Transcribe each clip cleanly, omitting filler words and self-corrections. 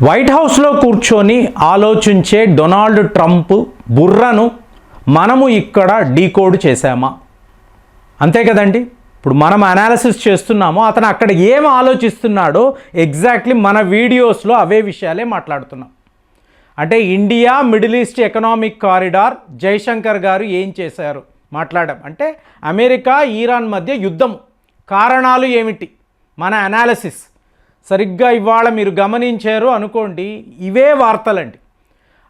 White హౌస్లో కూర్చొని ఆలోచించే డొనాల్డ్ ట్రంప్ బుర్రను మనము ఇక్కడ డీకోడ్ చేశామా? అంతే కదండి. ఇప్పుడు మనం అనాలిసిస్ చేస్తున్నామో అతను అక్కడ ఏం ఆలోచిస్తున్నాడో ఎగ్జాక్ట్లీ మన వీడియోస్లో అవే విషయాలే మాట్లాడుతున్నాం. అంటే India middle east economic corridor Jaishankar గారు ఏం చేశారు మాట్లాడాం. అంటే అమెరికా ఇరాన్ మధ్య యుద్ధం కారణాలు ఏమిటి, మన అనాలిసిస్ సరిగ్గా ఇవాళ మీరు గమనించారు అనుకోండి, ఇవే వార్తలండి.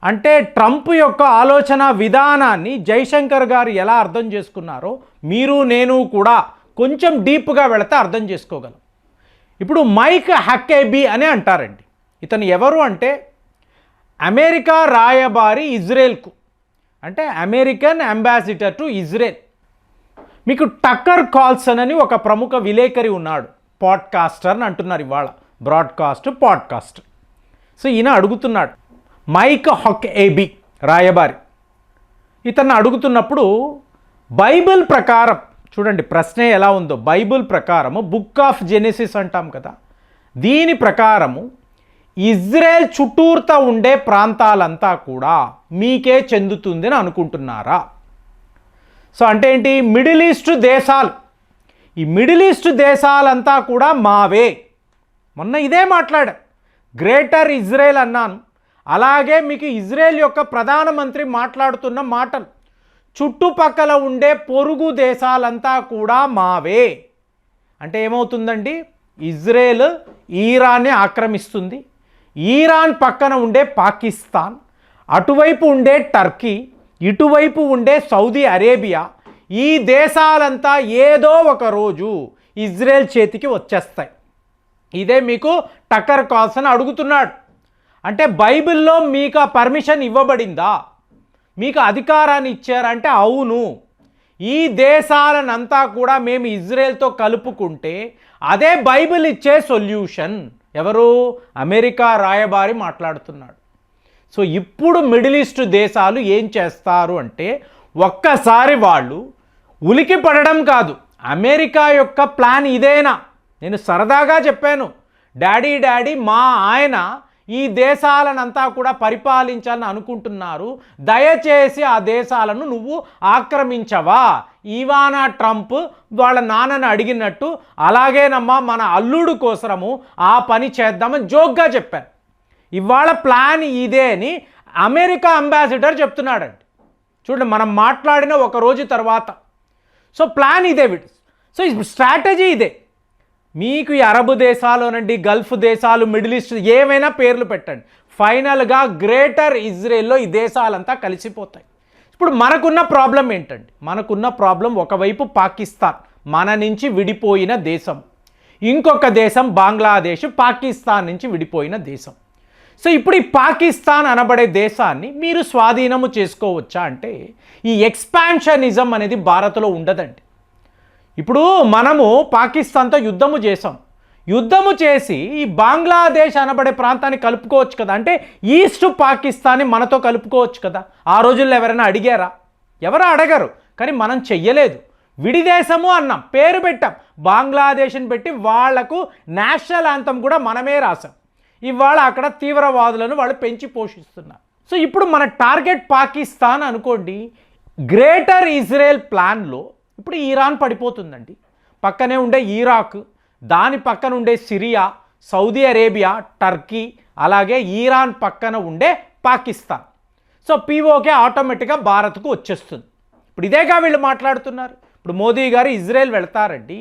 అంటే ట్రంప్ యొక్క ఆలోచన విధానాన్ని జైశంకర్ గారు ఎలా అర్థం చేసుకున్నారో మీరు నేను కూడా కొంచెం డీప్గా వెళితే అర్థం చేసుకోగలం. ఇప్పుడు మైక్ హక్కేబీ అని అంటారండి. ఇతను ఎవరు అంటే అమెరికా రాయబారి ఇజ్రాయెల్కు, అంటే అమెరికన్ అంబాసిడర్ టు ఇజ్రాయెల్. మీకు టక్కర్ కార్ల్సన్ అని ఒక ప్రముఖ విలేకరి ఉన్నాడు, పాడ్కాస్టర్ అని అంటున్నారు ఇవాళ, బ్రాడ్కాస్ట్ పాడ్కాస్ట్. సో ఈయన అడుగుతున్నాడు, మైక్ హక్కేబీ రాయబారి ఇతన్ని అడుగుతున్నప్పుడు బైబిల్ ప్రకారం చూడండి ప్రశ్న ఎలా ఉందో. బైబిల్ ప్రకారము బుక్ ఆఫ్ జెనెసిస్ అంటాం కదా, దీని ప్రకారము ఇజ్రాయెల్ చుట్టూర్తా ఉండే ప్రాంతాలంతా కూడా మీకే చెందుతుంది అని అనుకుంటున్నారా? సో అంటే ఏంటి, మిడిల్ ఈస్ట్ దేశాలు, ఈ మిడిల్ ఈస్ట్ దేశాలంతా కూడా మావే. మొన్న ఇదే మాట్లాడా, గ్రేటర్ ఇజ్రాయెల్ అన్నాను. అలాగే మీకు ఇజ్రాయెల్ యొక్క ప్రధానమంత్రి మాట్లాడుతున్న మాటలు, చుట్టుపక్కల ఉండే పొరుగు దేశాలంతా కూడా మావే. అంటే ఏమవుతుందండి, ఇజ్రాయెల్ ఇరాన్ని ఆక్రమిస్తుంది, ఇరాన్ పక్కన ఉండే పాకిస్తాన్, అటువైపు ఉండే టర్కీ, ఇటువైపు ఉండే సౌదీ అరేబియా, ఈ దేశాలంతా ఏదో ఒక రోజు ఇజ్రాయెల్ చేతికి వచ్చేస్తాయి. ఇదే మీకు టక్కర్ కార్ల్సన్ అడుగుతున్నాడు. అంటే బైబిల్లో మీకు ఆ పర్మిషన్ ఇవ్వబడిందా, మీకు అధికారాన్ని ఇచ్చారంటే అవును. ఈ దేశాలనంతా కూడా మేము ఇజ్రాయెల్తో కలుపుకుంటే అదే బైబిల్ ఇచ్చే సొల్యూషన్. ఎవరు? అమెరికా రాయబారి మాట్లాడుతున్నాడు. సో ఇప్పుడు మిడిల్ ఈస్ట్ దేశాలు ఏం చేస్తారు అంటే, ఒక్కసారి వాళ్ళు ఉలికి పడడం కాదు, అమెరికా యొక్క ప్లాన్ ఇదేనా? నేను సరదాగా చెప్పాను, డాడీ మా ఆయన ఈ దేశాలనంతా కూడా పరిపాలించాలని అనుకుంటున్నారు, దయచేసి ఆ దేశాలను నువ్వు ఆక్రమించవా? ఇవానా ట్రంప్ వాళ్ళ నాన్నని అడిగినట్టు అలాగేనమ్మా మన అల్లుడు కోసము ఆ పని చేద్దామని జోక్గా చెప్పాను. ఇవాళ ప్లాన్ ఇదే అని అమెరికా అంబాసిడర్ చెప్తున్నాడండి. చూడండి, మనం మాట్లాడిన ఒక రోజు తర్వాత. సో ప్లాన్ ఇదే, సో స్ట్రాటజీ ఇదే. మీకు ఈ అరబ్ దేశాలునండి, గల్ఫ్ దేశాలు, మిడిల్ ఈస్ట్ ఏమైనా పేర్లు పెట్టండి, ఫైనల్గా గ్రేటర్ ఇజ్రాయెల్లో ఈ దేశాలంతా కలిసిపోతాయి. ఇప్పుడు మనకున్న ప్రాబ్లం ఏంటండి, మనకున్న ప్రాబ్లం ఒకవైపు పాకిస్తాన్, మన నుంచి విడిపోయిన దేశం, ఇంకొక దేశం బంగ్లాదేశ్, పాకిస్తాన్ నుంచి విడిపోయిన దేశం. సో ఇప్పుడు ఈ పాకిస్తాన్ అనబడే దేశాన్ని మీరు స్వాధీనము చేసుకోవచ్చా అంటే, ఈ ఎక్స్పాన్షనిజం అనేది భారత్లో ఉండదండి. ఇప్పుడు మనము పాకిస్తాన్తో యుద్ధము చేసాం, యుద్ధము చేసి ఈ బంగ్లాదేశ్ అనబడే ప్రాంతాన్ని కలుపుకోవచ్చు కదా, అంటే ఈస్ట్ పాకిస్తాన్ని మనతో కలుపుకోవచ్చు కదా. ఆ రోజుల్లో ఎవరైనా అడిగారా? ఎవరు అడగరు. కానీ మనం చెయ్యలేదు, విడిదేశము అన్నాం, పేరు పెట్టాం, బంగ్లాదేశ్ని పెట్టి వాళ్లకు నేషనల్ యాంథమ్ కూడా మనమే రాసాం. ఇవాళ అక్కడ తీవ్రవాదులను వాళ్ళు పెంచి పోషిస్తున్నారు. సో ఇప్పుడు మన టార్గెట్ పాకిస్తాన్ అనుకోండి. గ్రేటర్ ఇజ్రాయెల్ ప్లాన్లో ఇప్పుడు ఇరాన్ పడిపోతుందండి, పక్కనే ఉండే ఇరాక్, దాని పక్కన ఉండే సిరియా, సౌదీ అరేబియా, టర్కీ, అలాగే ఇరాన్ పక్కన ఉండే పాకిస్తాన్. సో పీఓకే ఆటోమేటిక్గా భారత్కు వచ్చేస్తుంది. ఇప్పుడు ఇదేగా వీళ్ళు మాట్లాడుతున్నారు. ఇప్పుడు మోదీ గారు ఇజ్రాయెల్ వెళ్తారండి,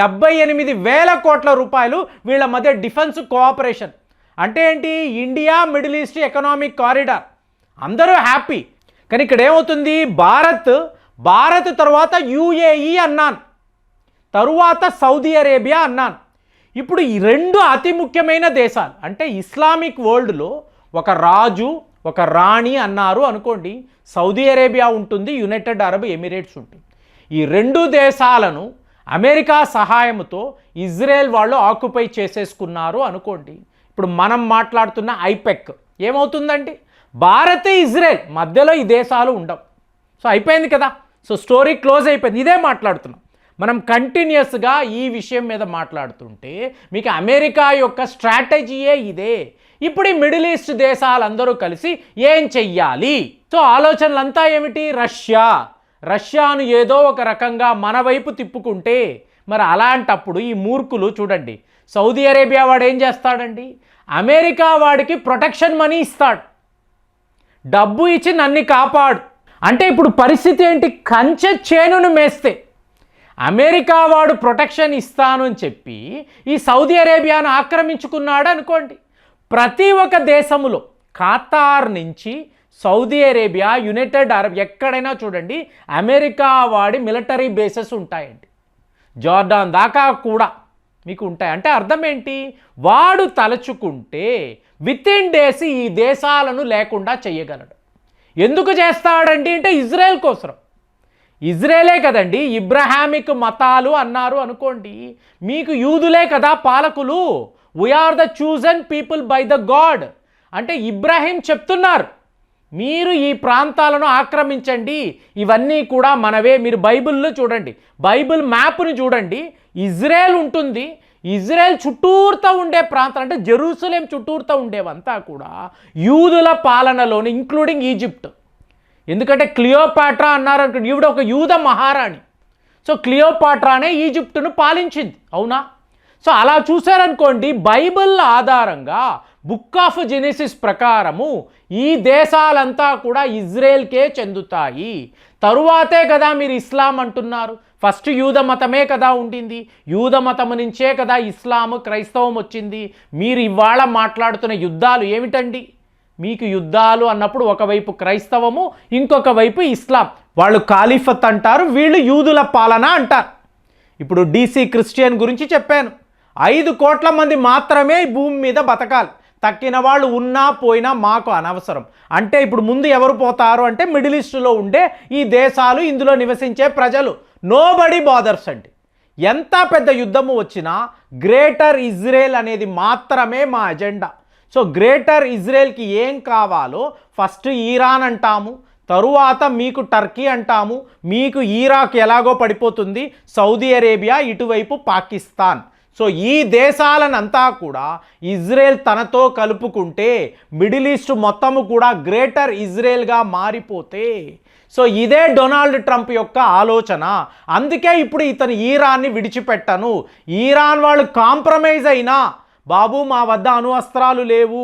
78,000 కోట్ల రూపాయలు వీళ్ళ మధ్య డిఫెన్స్ కోఆపరేషన్. అంటే ఏంటి, India middle east economic corridor, అందరూ హ్యాపీ. కానీ ఇక్కడ ఏమవుతుంది, భారత్ తర్వాత యుఏఈ అన్నాను, తరువాత సౌదీ అరేబియా అన్నాను. ఇప్పుడు ఈ రెండు అతి ముఖ్యమైన దేశాలు, అంటే ఇస్లామిక్ వరల్డ్లో ఒక రాజు ఒక రాణి అన్నారు అనుకోండి, సౌదీ అరేబియా ఉంటుంది, యునైటెడ్ అరబ్ ఎమిరేట్స్ ఉంటుంది. ఈ రెండు దేశాలను అమెరికా సహాయంతో ఇజ్రాయెల్ వాళ్ళు ఆక్యుపై చేసేసుకున్నారు అనుకోండి. ఇప్పుడు మనం మాట్లాడుతున్న ఐపెక్ ఏమవుతుందండి, భారత్ ఇజ్రాయెల్ మధ్యలో ఈ దేశాలు ఉండవు. సో అయిపోయింది కదా, సో స్టోరీ క్లోజ్ అయిపోయింది. ఇదే మాట్లాడుతున్నాం మనం కంటిన్యూస్గా ఈ విషయం మీద మాట్లాడుతుంటే, మీకు అమెరికా యొక్క స్ట్రాటజీయే ఇదే. ఇప్పుడు ఈ మిడిల్ ఈస్ట్ దేశాలందరూ కలిసి ఏం చెయ్యాలి? సో ఆలోచనలంతా ఏమిటి? రష్యాను ఏదో ఒక రకంగా మన వైపు తిప్పుకుంటే, మరి అలాంటప్పుడు ఈ మూర్ఖులు చూడండి, సౌదీ అరేబియా వాడు ఏం చేస్తాడండి? అమెరికా వాడికి ప్రొటెక్షన్ మనీ ఇస్తాడు, డబ్బు ఇచ్చి నన్ను కాపాడు అంటే ఇప్పుడు పరిస్థితి ఏంటి? కంచె చేనును మేస్తే అమెరికా వాడు ప్రొటెక్షన్ ఇస్తాను అని చెప్పి ఈ సౌదీ అరేబియాను ఆక్రమించుకున్నాడు అనుకోండి. ప్రతి ఒక్క దేశములో ఖతార్ నుంచి సౌదీ అరేబియా, యునైటెడ్ అరబ్ ఎక్కడైనా చూడండి అమెరికా వాడి మిలిటరీ బేసెస్ ఉంటాయండి. జార్డాన్ దాకా కూడా మీకు ఉంటాయి. అంటే అర్థం ఏంటి? వాడు తలుచుకుంటే విత్ ఇన్ డేస్ ఈ దేశాలను లేకుండా చేయగలడు. ఎందుకు చేస్తాడండి అంటే ఇజ్రాయెల్ కోసం. ఇజ్రాయేలే కదండి ఇబ్రహామిక్ మతాలు అన్నారు అనుకోండి, మీకు యూదులే కదా పాలకులు. We are the chosen people by the God అంటే ఇబ్రాహీం చెప్తున్నారు, మీరు ఈ ప్రాంతాలను ఆక్రమించండి, ఇవన్నీ కూడా మనవే. మీరు బైబిల్లో చూడండి, బైబిల్ మ్యాప్ని చూడండి, ఇజ్రాయెల్ ఉంటుంది. ఇజ్రాయెల్ చుట్టూరుతో ఉండే ప్రాంతం అంటే జెరూసలేం చుట్టూరుతో ఉండేవంతా కూడా యూదుల పాలనలోని, ఇంక్లూడింగ్ ఈజిప్ట్. ఎందుకంటే క్లియోపాట్రా అన్నారు అనుకోండి, ఈవిడ ఒక యూద మహారాణి. సో క్లియోపాట్రానే ఈజిప్టును పాలించింది, అవునా? సో అలా చూశారనుకోండి, బైబిల్ ఆధారంగా బుక్ ఆఫ్ జెనెసిస్ ప్రకారము ఈ దేశాలంతా కూడా ఇజ్రాయెల్కే చెందుతాయి. తరువాతే కదా మీరు ఇస్లాం అంటున్నారు. ఫస్ట్ యూద మతమే కదా ఉండింది, యూద మతము నుంచే కదా ఇస్లాము క్రైస్తవం వచ్చింది. మీరు ఇవాళ మాట్లాడుతున్న యుద్ధాలు ఏమిటండి? మీకు యుద్ధాలు అన్నప్పుడు ఒకవైపు క్రైస్తవము, ఇంకొక వైపు ఇస్లాం. వాళ్ళు ఖాలిఫత్ అంటారు, వీళ్ళు యూదుల పాలన అంటారు. ఇప్పుడు డీసీ క్రిస్టియన్ గురించి చెప్పాను. 5 కోట్ల మంది మాత్రమే భూమి మీద బతకాలి, తక్కిన వాళ్ళు ఉన్నా పోయినా మాకు అనవసరం. అంటే ఇప్పుడు ముందు ఎవరు పోతారు అంటే మిడిల్ ఈస్ట్లో ఉండే ఈ దేశాలు, ఇందులో నివసించే ప్రజలు. నోబడీ బాదర్స్ అండి. ఎంత పెద్ద యుద్ధము వచ్చినా గ్రేటర్ ఇజ్రాయెల్ అనేది మాత్రమే మా అజెండా. సో గ్రేటర్ ఇజ్రాయెల్కి ఏం కావాలో ఫస్ట్ ఇరాన్ అంటాము, తరువాత మీకు టర్కీ అంటాము, మీకు ఇరాక్ ఎలాగో పడిపోతుంది, సౌదీ అరేబియా, ఇటువైపు పాకిస్తాన్. సో ఈ దేశాలనంతా కూడా ఇజ్రాయెల్ తనతో కలుపుకుంటే మిడిల్ ఈస్ట్ మొత్తము కూడా గ్రేటర్ ఇజ్రాయెల్గా మారిపోతే, సో ఇదే డొనాల్డ్ ట్రంప్ యొక్క ఆలోచన. అందుకే ఇప్పుడు ఇతను ఇరాన్ని విడిచిపెట్టను, ఇరాన్ వాళ్ళు కాంప్రమైజ్ అయినా, బాబు మా వద్ద అణు అస్త్రాలు లేవు,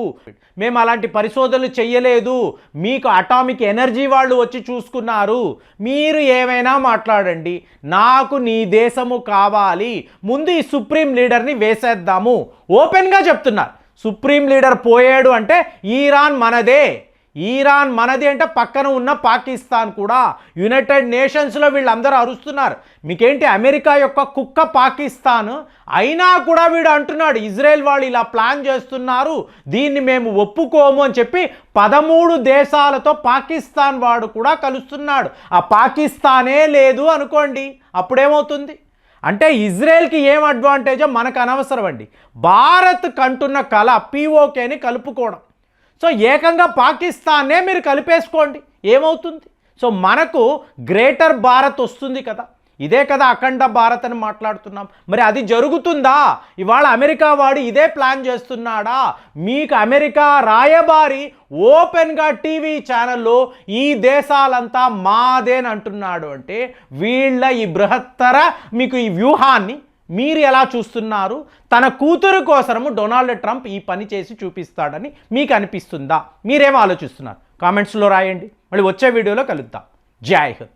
మేము అలాంటి పరిశోధనలు చెయ్యలేదు, మీకు అటామిక్ ఎనర్జీ వాళ్ళు వచ్చి చూసుకున్నారు, మీరు ఏమైనా మాట్లాడండి, నాకు నీ దేశము కావాలి, ముందు ఈ సుప్రీం లీడర్ని వేసేద్దాము. ఓపెన్గా చెప్తున్నారు. సుప్రీం లీడర్ పోయాడు అంటే ఇరాన్ మనదే, ఇరాన్ మనది అంటే పక్కన ఉన్న పాకిస్తాన్ కూడా. యునైటెడ్ నేషన్స్లో వీళ్ళందరూ అరుస్తున్నారు, మీకేంటి అమెరికా యొక్క కుక్క పాకిస్తాన్, అయినా కూడా వీడు అంటున్నాడు ఇజ్రాయెల్ వాళ్ళు ఇలా ప్లాన్ చేస్తున్నారు, దీన్ని మేము ఒప్పుకోము అని చెప్పి 13 దేశాలతో పాకిస్తాన్ వాడు కూడా కలుస్తున్నాడు. ఆ పాకిస్తానే లేదు అనుకోండి, అప్పుడేమవుతుంది? అంటే ఇజ్రాయెల్కి ఏం అడ్వాంటేజో మనకు అనవసరం అండి. భారత్ కంటున్న కళ పీఓకేని కలుపుకోవడం. సో ఏకంగా పాకిస్తాన్నే మీరు కలిపేసుకోండి, ఏమవుతుంది? సో మనకు గ్రేటర్ భారత్ వస్తుంది కదా, ఇదే కదా అఖండ భారత్ అని మాట్లాడుతున్నాం. మరి అది జరుగుతుందా? ఇవాళ అమెరికా వాడు ఇదే ప్లాన్ చేస్తున్నాడా? మీకు అమెరికా రాయబారి ఓపెన్గా టీవీ ఛానల్లో ఈ దేశాలంతా మాదేని అంటున్నాడు అంటే, వీళ్ళ ఈ బృహత్తర మీకు ఈ వ్యూహాన్ని మీరు ఎలా చూస్తున్నారు? తన కూతురు కోసము డొనాల్డ్ ట్రంప్ ఈ పని చేసి చూపిస్తాడని మీకు అనిపిస్తుందా? మీరేమో ఆలోచిస్తున్నారు? కామెంట్స్లో రాయండి. మళ్ళీ వచ్చే వీడియోలో కలుద్దాం. జై హింద్.